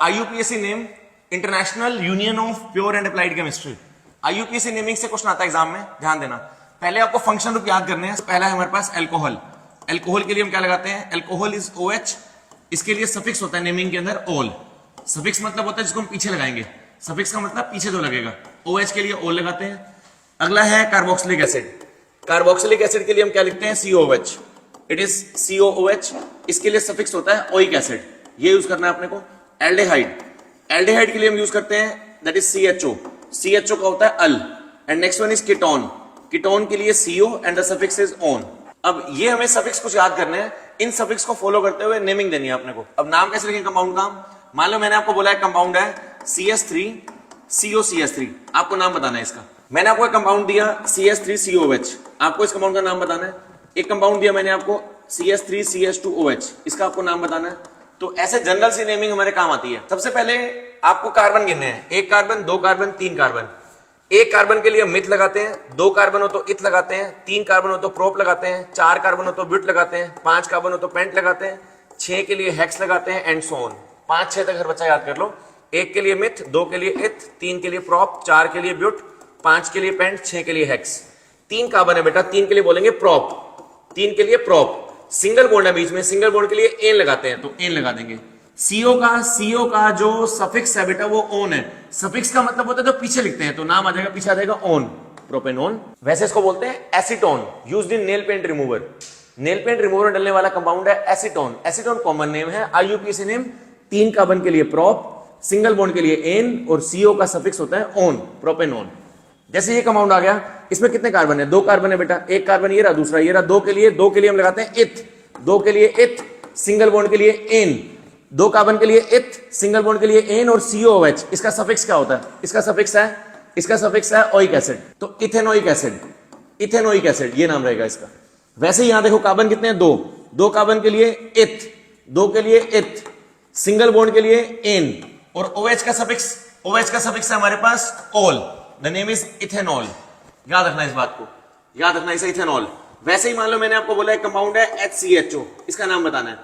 IUPAC name international union of pure and applied chemistry. IUPAC naming से question आता है exam में, ध्यान देना। पहले आपको फंक्शन रूप याद करने हैं। पहला है हमारे पास एल्कोहल। एल्कोहल के लिए हम क्या लगाते हैं? Alcohol is OH। इसके लिए सफिक्स होता है नेमिंग के अंदर ओल। सफिक्स मतलब होता है जिसको हम पीछे लगाएंगे। सफिक्स का मतलब पीछे जो लगेगा। OH के लिए ओल लगाते हैं। अगला है कार्बोक्सिलिक एसिड। कार्बोक्सिलिक एसिड के लिए हम क्या लिखते हैं? COOH। It is COOH। इसके लिए सफिक्स होता है ओइक एसिड, ये यूज करना है अपने को। एल्डेहाइड। एल्डेहाइड के लिए हम यूज करते हैं दैट इज CHO। CHO का होता है al. And next one is ketone. Ketone के लिए CO and the suffix is ON। अब ये हमें सफिक्स कुछ याद करने हैं। इन सफिक्स को फॉलो करते हुए नेमिंग देनी है अपने को। अब नाम कैसे लिखेंगे कंपाउंड का? मान लो मैंने आपको बोला है कंपाउंड है CS3COCH3। आपको नाम बताना है इसका। मैंने आपको एक कंपाउंड दिया CS3COH, आपको इस कंपाउंड का नाम बताना है। एक कंपाउंड दिया मैंने आपको CS3CH2OH, इसका आपको नाम बताना है। तो ऐसे जनरल सी नेमिंग हमारे काम आती है। सबसे पहले आपको कार्बन गिनने हैं। एक कार्बन, दो कार्बन, तीन कार्बन। एक कार्बन के लिए मिथ लगाते हैं, दो कार्बन हो तो इत लगाते हैं, तीन कार्बन हो तो प्रोप लगाते हैं, चार कार्बन हो तो ब्यूट लगाते हैं, पांच कार्बन हो तो पेंट लगाते हैं, छह के लिए हेक्स लगाते हैं एंड सो ऑन। 5-6 तक हर बच्चा याद कर लो। एक के लिए मिथ, दो के लिए इत, तीन के लिए प्रोप, चार के लिए ब्यूट, पांच के लिए पेंट, छह के लिए हेक्स। तीन कार्बन है बेटा, तीन के लिए बोलेंगे प्रोप, तीन के लिए प्रोप। सिंगल बॉन्ड है बीच में, सिंगल बॉन्ड के लिए एन लगाते हैं तो एन लगा देंगे। CO का जो सफिक्स है बेटा वो ओन है। सफिक्स का मतलब होता है जो पीछे लिखते हैं, तो नाम आ जाएगा, पीछे आ जाएगा ओन, प्रोपेनोन। वैसे इसको बोलते हैं acetone, used in nail paint remover. Nail paint remover डलने वाला कंपाउंड है एसीटोन। एसीटोन कॉमन नेम है। IUPAC नेम, तीन कार्बन के लिए प्रोप, सिंगल बॉन्ड के लिए एन और CO का सफिक्स होता है ओन, प्रोपेनोन। जैसे ये कंपाउंड आ गया, इसमें कितने कार्बन है? दो कार्बन है बेटा। एक कार्बन ये रहा, दूसरा ये रहा। दो के लिए हम लगाते हैं इथ, दो के लिए इथ, सिंगल बॉन्ड के लिए एन, दो कार्बन के लिए इथ, सिंगल बॉन्ड के लिए एन और COOH। इसका सफिक्स क्या होता है? इसका सफिक्स है ओइक एसिड, तो इथेनोइक एसिड, इथेनोइक एसिड ये नाम रहेगा इसका। वैसे ही यहां देखो कार्बन कितने हैं? दो कार्बन के लिए इथ, दो के लिए इथ, सिंगल बॉन्ड के लिए एन और OH का सफिक्स है हमारे पास ओल। The name is ethanol. याद रखना इस बात को, याद रखना इसे इथेनॉल। वैसे ही मान लो मैंने आपको बोला एक कंपाउंड है HCHO, इसका नाम बताना है।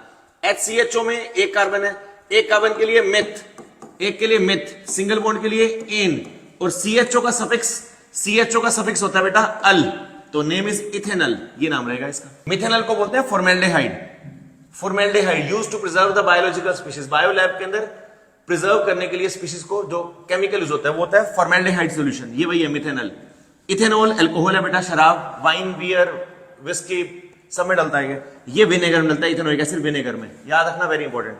HCHO में एक कार्बन है, एक कार्बन के लिए मिथ, एक के लिए मिथ, सिंगल बॉन्ड के लिए एन और CHO का सफिक्स होता है बेटा अल, तो नेम इज इथेनल, ये नाम रहेगा इसका। मिथेनल को बोलते हैं formaldehyde. Formaldehyde used to preserve the biological species. Bio lab के अंदर प्रिजर्व करने के लिए स्पीशीज को जो केमिकल यूज होता है वो होता है फॉर्मेल्डेहाइड सॉल्यूशन, ये वही है मिथेनल। इथेनॉल अल्कोहल है बेटा, शराब, वाइन, बियर, विस्की सब में डलता है। ये विनेगर में डलता है, इथेनॉइक एसिड विनेगर में। याद रखना, वेरी इंपॉर्टेंट।